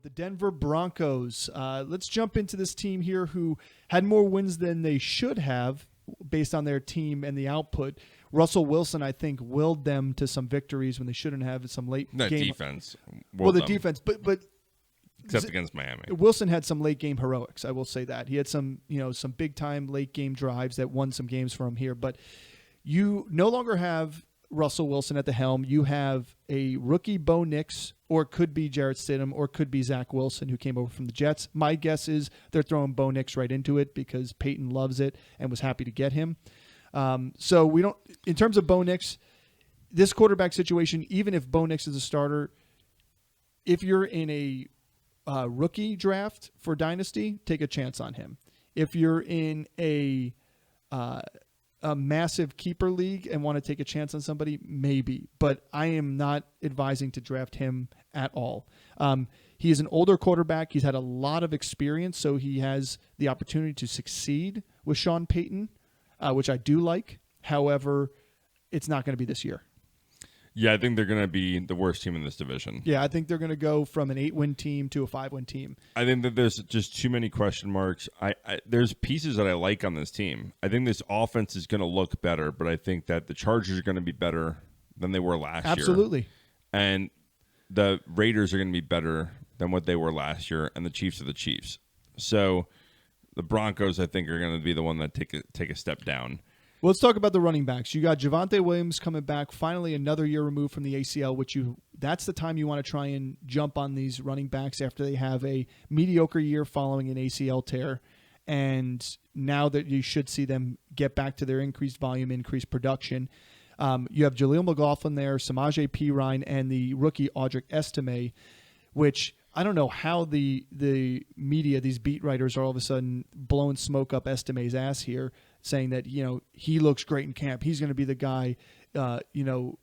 the Denver Broncos. Let's jump into this team here who had more wins than they should have based on their team and the output. Russell Wilson, I think, willed them to some victories when they shouldn't have. Some late game defense. Well, the defense, but except against Miami. Wilson had some late game heroics. I will say that he had some big time late game drives that won some games for him here. But you no longer have Russell Wilson at the helm. You have a rookie Bo Nix, or it could be Jarrett Stidham, or it could be Zach Wilson, who came over from the Jets. My guess is they're throwing Bo Nix right into it because Peyton loves it and was happy to get him. So we don't. In terms of Bo Nix, this quarterback situation, even if Bo Nix is a starter, if you're in a rookie draft for Dynasty, take a chance on him. If you're in a massive keeper league and want to take a chance on somebody, maybe. But I am not advising to draft him at all. He is an older quarterback. He's had a lot of experience, so he has the opportunity to succeed with Sean Payton, which I do like. However, it's not going to be this year. Yeah, I think they're going to be the worst team in this division. Yeah, I think they're going to go from an 8-win team to a 5-win team. I think that there's just too many question marks. There's pieces that I like on this team. I think this offense is going to look better, but I think that the Chargers are going to be better than they were last year. Absolutely. And the Raiders are going to be better than what they were last year, and the Chiefs are the Chiefs. So the Broncos, I think, are going to be the one that take a step down. Well, let's talk about the running backs. You got Javonte Williams coming back, finally another year removed from the ACL, that's the time you want to try and jump on these running backs after they have a mediocre year following an ACL tear. And now that you should see them get back to their increased volume, increased production. You have Jaleel McLaughlin there, Samaje Perine, and the rookie Audric Estime, which I don't know how the media, these beat writers, are all of a sudden blowing smoke up Estime's ass here, saying that, he looks great in camp. He's going to be the guy, Javonte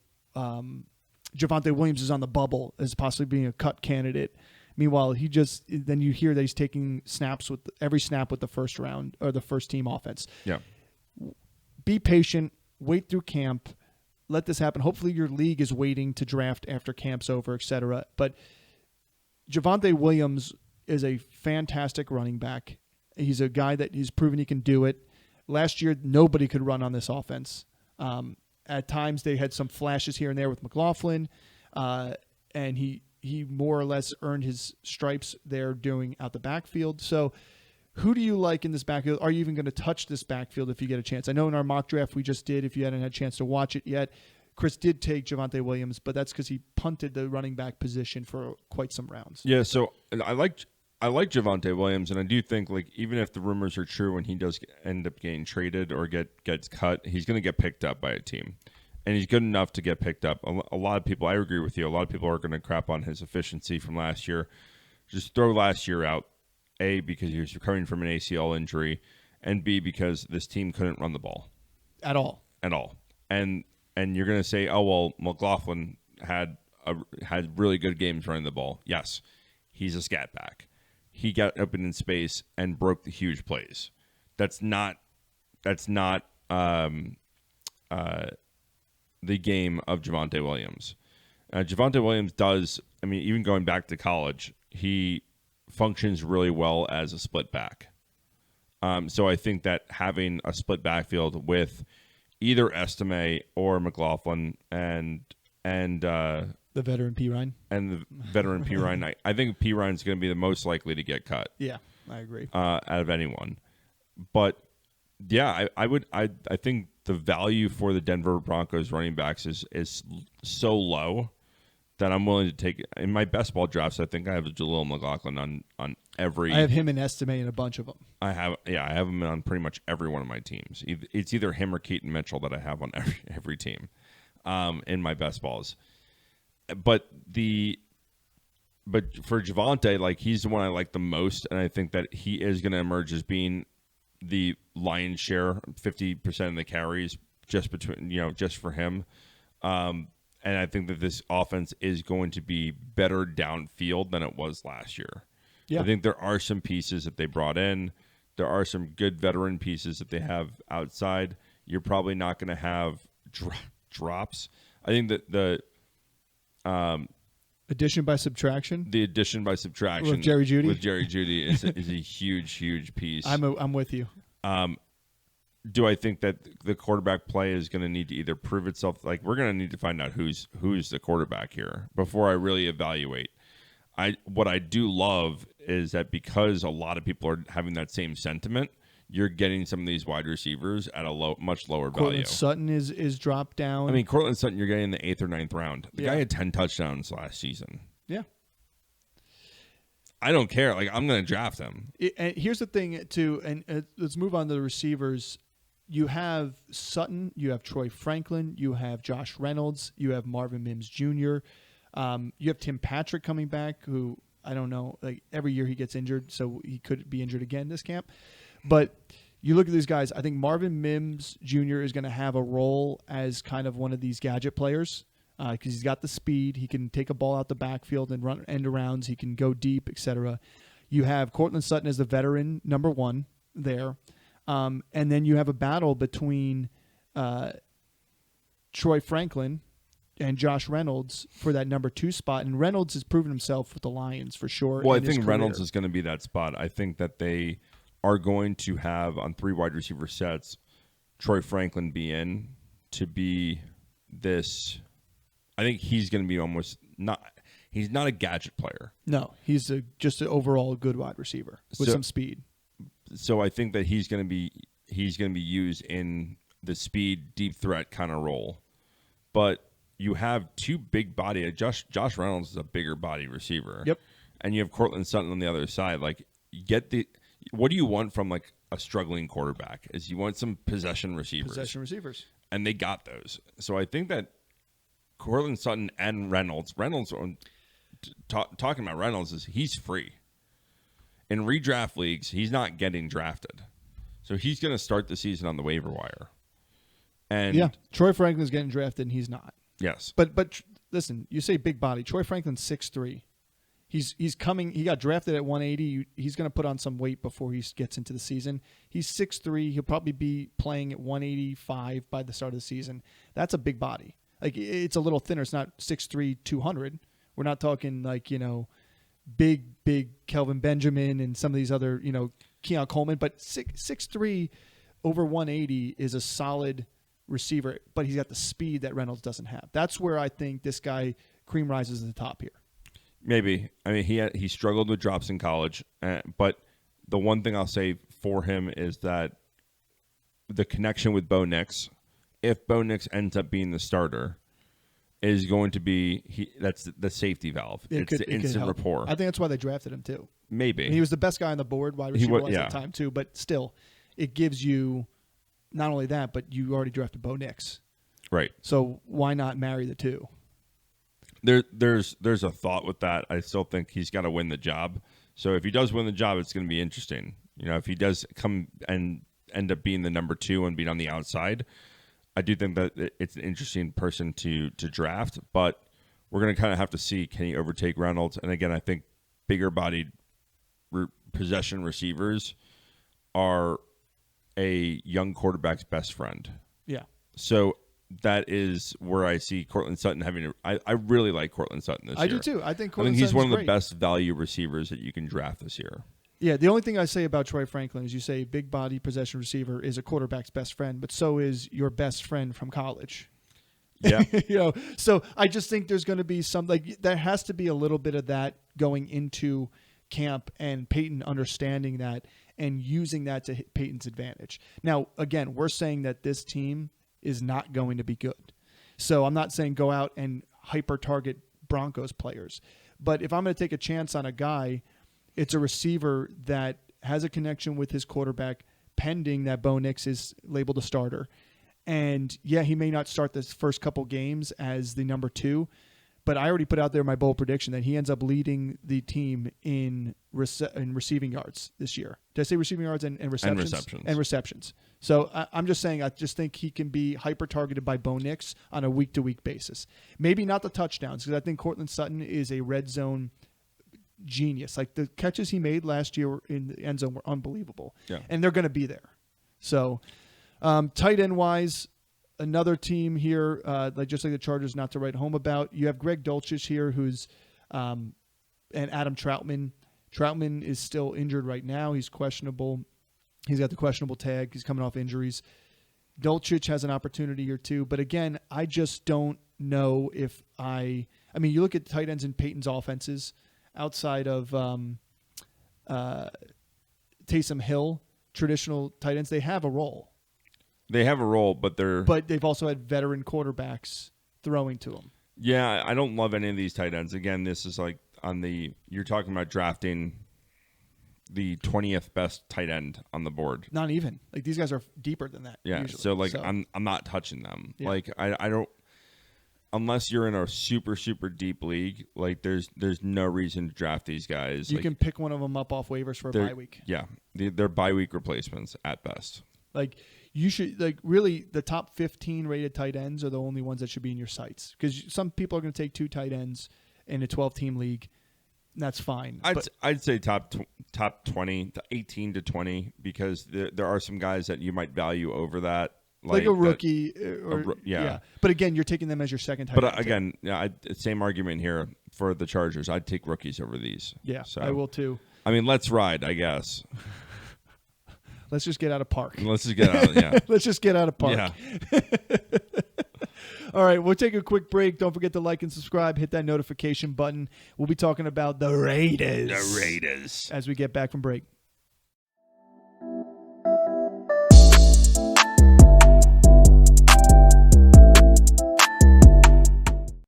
Williams is on the bubble as possibly being a cut candidate. Meanwhile, then you hear that he's taking snaps with every snap with the first round or the first team offense. Yeah. Be patient, wait through camp, let this happen. Hopefully your league is waiting to draft after camp's over, etc. But Javonte Williams is a fantastic running back. He's a guy that he's proven he can do it. Last year, nobody could run on this offense. At times, they had some flashes here and there with McLaughlin, and he more or less earned his stripes there doing out the backfield. So who do you like in this backfield? Are you even going to touch this backfield if you get a chance? I know in our mock draft we just did, if you hadn't had a chance to watch it yet, Chris did take Javonte Williams, but that's because he punted the running back position for quite some rounds. Yeah, so I like Javonte Williams, and I do think, like, even if the rumors are true and he does end up getting traded or gets cut, he's going to get picked up by a team. And he's good enough to get picked up. A lot of people, I agree with you, a lot of people are going to crap on his efficiency from last year. Just throw last year out, A, because he was recovering from an ACL injury, and B, because this team couldn't run the ball. At all. And you're going to say, oh, well, McLaughlin had really good games running the ball. Yes, he's a scat back. He got open in space and broke the huge plays. That's not the game of Javonte Williams. Javonte Williams does, even going back to college, he functions really well as a split back. So I think that having a split backfield with either Estime or McLaughlin and the veteran Perine. And the veteran Perine. I think Perine's going to be the most likely to get cut. Yeah, I agree. Out of anyone. But, yeah, I think the value for the Denver Broncos running backs is so low that I'm willing to take. In my best ball drafts, I think I have Jaleel McLaughlin on every. I have him and Estime in a bunch of them. I have him on pretty much every one of my teams. It's either him or Keaton Mitchell that I have on every team in my best balls. But for Javonte, like, he's the one I like the most, and I think that he is going to emerge as being the lion's share, 50% of the carries, just for him. And I think that this offense is going to be better downfield than it was last year. Yeah. I think there are some pieces that they brought in. There are some good veteran pieces that they have outside. You're probably not going to have drops. I think that Addition by subtraction. The addition by subtraction With Jerry Jeudy? With Jerry Jeudy is a huge piece. I'm with you. Do I think that the quarterback play is going to need to either prove itself? Like, we're going to need to find out who's the quarterback here before I really evaluate. What I do love is that because a lot of people are having that same sentiment, you're getting some of these wide receivers at a much lower value. Courtland Sutton is dropped down. I mean, Courtland Sutton, you're getting in the 8th or 9th round. The Yeah. guy had 10 touchdowns last season. Yeah. I don't care. Like, I'm going to draft him. And here's the thing, too, and let's move on to the receivers. You have Sutton, you have Troy Franklin, you have Josh Reynolds, you have Marvin Mims Jr., you have Tim Patrick coming back, who I don't know, like every year he gets injured, so he could be injured again this camp. But you look at these guys, I think Marvin Mims Jr. is going to have a role as kind of one of these gadget players because he's got the speed. He can take a ball out the backfield and run end arounds. He can go deep, etc. You have Courtland Sutton as the veteran number one there. And then you have a battle between Troy Franklin and Josh Reynolds for that number 2 spot. And Reynolds has proven himself with the Lions for sure. Well, I think Reynolds is going to be that spot. I think that they are going to have on 3 wide receiver sets, Troy Franklin be in to be this. I think he's going to be almost not. He's not a gadget player. No, he's just an overall good wide receiver with some speed. So I think that he's going to be used in the speed deep threat kind of role. But you have 2 big body. Josh Reynolds is a bigger body receiver. Yep. And you have Courtland Sutton on the other side. Like, what do you want from like a struggling quarterback? Is you want some possession receivers. And they got those. So I think that Courtland Sutton and Reynolds talking about Reynolds is he's free. In redraft leagues, he's not getting drafted. So he's going to start the season on the waiver wire. And yeah, Troy Franklin's getting drafted and he's not. Yes. But listen, you say big body. Troy Franklin's 6'3". He's coming. He got drafted at 180. He's going to put on some weight before he gets into the season. He's 6'3". He'll probably be playing at 185 by the start of the season. That's a big body. Like, it's a little thinner. It's not 6'3", 200. We're not talking like, big Kelvin Benjamin and some of these other, Keon Coleman. But 6'3" over 180 is a solid receiver, but he's got the speed that Reynolds doesn't have. That's where I think this guy cream rises to the top here. Maybe. I mean, he struggled with drops in college, but the one thing I'll say for him is that the connection with Bo Nix, if Bo Nix ends up being the starter, is going to be that's the safety valve. It's the instant rapport. I think that's why they drafted him too. Maybe. And he was the best guy on the board, wide receiver at that time too. But still, it gives you not only that, but you already drafted Bo Nix. Right. So why not marry the two? There's a thought with that. I still think he's got to win the job. So if he does win the job, it's going to be interesting. If he does come and end up being the number 2 and being on the outside, I do think that it's an interesting person to draft. But we're going to kind of have to see, can he overtake Reynolds? And again, I think bigger bodied possession receivers are a young quarterback's best friend. Yeah. So that is where I see Courtland Sutton having I really like Courtland Sutton this year. I do too. I think he's one of the great. best value receivers that you can draft this year. Yeah, the only thing I say about Troy Franklin is you say big body possession receiver is a quarterback's best friend, but so is your best friend from college. Yeah. So I just think there's going to be there has to be a little bit of that going into camp and Peyton understanding that and using that to Peyton's advantage. Now, again, we're saying that this team is not going to be good. So I'm not saying go out and hyper target Broncos players. But if I'm going to take a chance on a guy, it's a receiver that has a connection with his quarterback pending that Bo Nix is labeled a starter. And yeah, he may not start the first couple games as the number 2, but I already put out there my bold prediction that he ends up leading the team in receiving yards this year. Did I say receiving yards and receptions? And receptions. So I'm just saying I just think he can be hyper-targeted by Bo Nix on a week-to-week basis. Maybe not the touchdowns, because I think Courtland Sutton is a red zone genius. Like, the catches he made last year in the end zone were unbelievable. Yeah. And they're going to be there. So tight end-wise, another team here, just like the Chargers, not to write home about. You have Greg Dulcich here, who's And Adam Troutman. Troutman is still injured right now. He's questionable. He's got the questionable tag. He's coming off injuries. Dolchich has an opportunity here too. But again, I just don't know if I mean, you look at tight ends in Peyton's offenses outside of Taysom Hill, traditional tight ends, they have a role. They have a role, but they've also had veteran quarterbacks throwing to them. Yeah, I don't love any of these tight ends. Again, this is like you're talking about drafting the 20th best tight end on the board. Not even. Like, these guys are deeper than that. Yeah, usually. so I'm not touching them. Yeah. Like I don't, unless you're in a super super deep league. Like there's no reason to draft these guys. You can pick one of them up off waivers for a bye week. Yeah, they're bye week replacements at best. Like, you should, like, really the top 15 rated tight ends are the only ones that should be in your sights, because some people are going to take 2 tight ends in a 12-team league. That's fine. I'd say top 20, 18 to 20, because there are some guys that you might value over that. Like a rookie. Yeah. But again, you're taking them as your second tight end. But again, same argument here for the Chargers. I'd take rookies over these. Yeah, so I will too. I mean, let's ride, I guess. Let's just get out of park. Let's just get out, yeah. Let's just get out of park. Yeah. All right, we'll take a quick break. Don't forget to like and subscribe. Hit that notification button. We'll be talking about the Raiders. The Raiders. As we get back from break.